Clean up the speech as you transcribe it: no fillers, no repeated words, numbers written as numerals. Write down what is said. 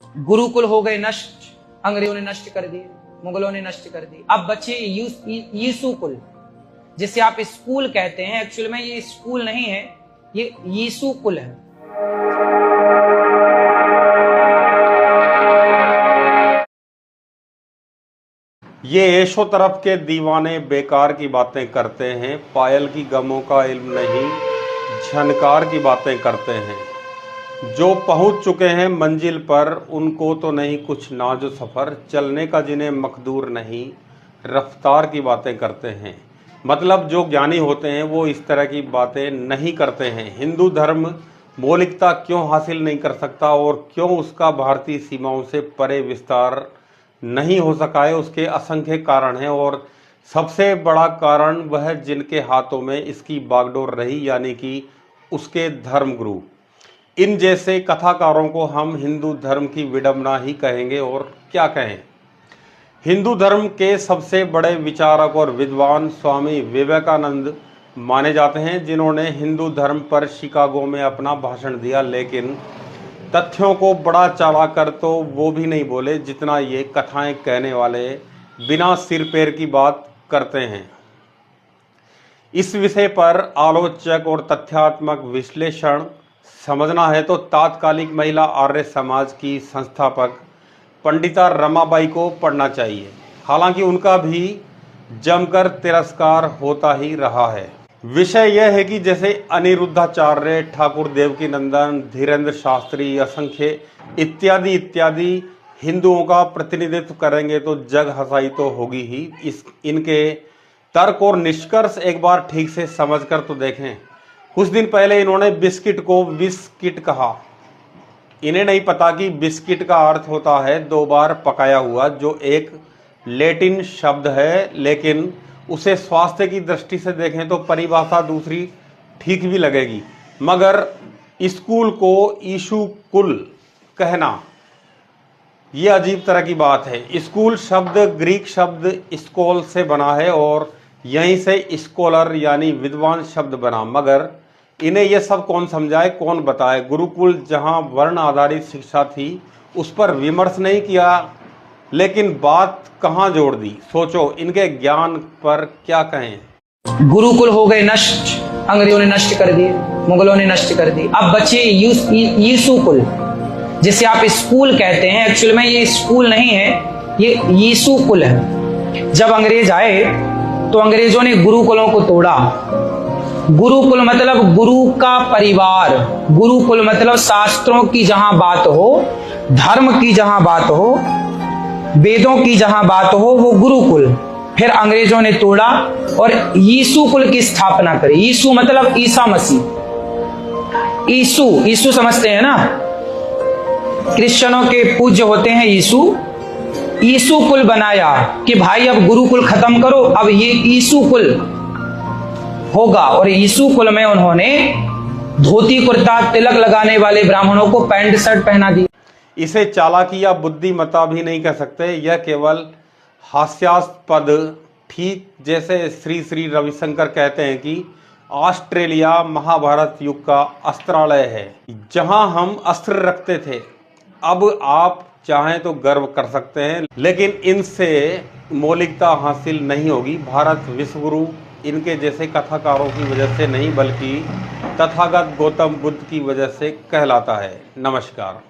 गुरुकुल हो गए नष्ट, अंग्रेजों ने नष्ट कर दिए, मुगलों ने नष्ट कर दिए। अब बचे यीशु कुल, जिसे आप स्कूल कहते हैं। एक्चुअल में ये स्कूल नहीं है, ये यीशु कुल है। ये ऐशो तरफ के दीवाने बेकार की बातें करते हैं, पायल की गमों का इल्म नहीं, झनकार की बातें करते हैं। जो पहुंच चुके हैं मंजिल पर, उनको तो नहीं कुछ नाजो सफ़र, चलने का जिन्हें मकदूर नहीं, रफ्तार की बातें करते हैं। मतलब जो ज्ञानी होते हैं वो इस तरह की बातें नहीं करते हैं। हिंदू धर्म मौलिकता क्यों हासिल नहीं कर सकता और क्यों उसका भारतीय सीमाओं से परे विस्तार नहीं हो सका है, उसके असंख्य कारण हैं। और सबसे बड़ा कारण वह जिनके हाथों में इसकी बागडोर रही, यानी कि उसके धर्मगुरु। इन जैसे कथाकारों को हम हिंदू धर्म की विडंबना ही कहेंगे, और क्या कहें। हिंदू धर्म के सबसे बड़े विचारक और विद्वान स्वामी विवेकानंद माने जाते हैं, जिन्होंने हिंदू धर्म पर शिकागो में अपना भाषण दिया। लेकिन तथ्यों को बड़ा चढ़ा कर तो वो भी नहीं बोले जितना ये कथाएं कहने वाले बिना सिर पैर की बात करते हैं। इस विषय पर आलोचक और तथ्यात्मक विश्लेषण समझना है तो तात्कालिक महिला आर्य समाज की संस्थापक पंडिता रमाबाई को पढ़ना चाहिए। हालांकि उनका भी जमकर तिरस्कार होता ही रहा है। विषय यह है कि जैसे अनिरुद्धाचार्य, ठाकुर देवकीनंदन, धीरेन्द्र शास्त्री, असंख्य इत्यादि इत्यादि हिंदुओं का प्रतिनिधित्व करेंगे तो जग हंसाई तो होगी ही। इनके तर्क और निष्कर्ष एक बार ठीक से समझकर तो देखें। कुछ दिन पहले इन्होंने बिस्किट को विस्किट कहा। इन्हें नहीं पता कि बिस्किट का अर्थ होता है 2 बार पकाया हुआ, जो एक लैटिन शब्द है। लेकिन उसे स्वास्थ्य की दृष्टि से देखें तो परिभाषा दूसरी ठीक भी लगेगी। मगर स्कूल को ईशु कुल कहना यह अजीब तरह की बात है। स्कूल शब्द ग्रीक शब्द स्कोल से बना है और यहीं से स्कॉलर यानी विद्वान शब्द बना। मगर इन्हें यह सब कौन समझाए, कौन बताए। गुरुकुल जहां वर्ण आधारित शिक्षा थी उस पर विमर्श नहीं किया, लेकिन बात कहां जोड़ दी। सोचो इनके ज्ञान पर क्या कहें। गुरुकुल हो गए नष्ट, अंग्रेजों ने नष्ट कर दिए, मुगलों ने नष्ट कर दिए। अब बचे यीशु कुल, जिसे आप स्कूल कहते हैं। एक्चुअल में ये स्कूल नहीं है, ये यीशु कुल है। जब अंग्रेज आए तो अंग्रेजों ने गुरुकुलों को तोड़ा। गुरुकुल मतलब गुरु का परिवार, गुरुकुल मतलब शास्त्रों की जहां बात हो, धर्म की जहां बात हो, वेदों की जहां बात हो, वो गुरुकुल। फिर अंग्रेजों ने तोड़ा और यीशु कुल की स्थापना करी। यीशु मतलब ईसा मसीह। यीशु समझते हैं ना, क्रिश्चियनों के पूज्य होते हैं यीशु कुल बनाया कि भाई अब गुरुकुल खत्म करो, अब ये यीशु कुल होगा। और यीशु कुल में उन्होंने धोती कुर्ता तिलक लगाने वाले ब्राह्मणों को पैंट शर्ट पहना दी। इसे चालाकी या बुद्धिमत्ता भी नहीं कह सकते, यह केवल हास्यास्पद, ठीक जैसे श्री श्री रविशंकर कहते हैं कि ऑस्ट्रेलिया महाभारत युग का अस्त्रालय है, जहां हम अस्त्र रखते थे। अब आप चाहें तो गर्व कर सकते हैं, लेकिन इनसे मौलिकता हासिल नहीं होगी। भारत विश्वगुरु इनके जैसे कथाकारों की वजह से नहीं, बल्कि तथागत गौतम बुद्ध की वजह से कहलाता है। नमस्कार।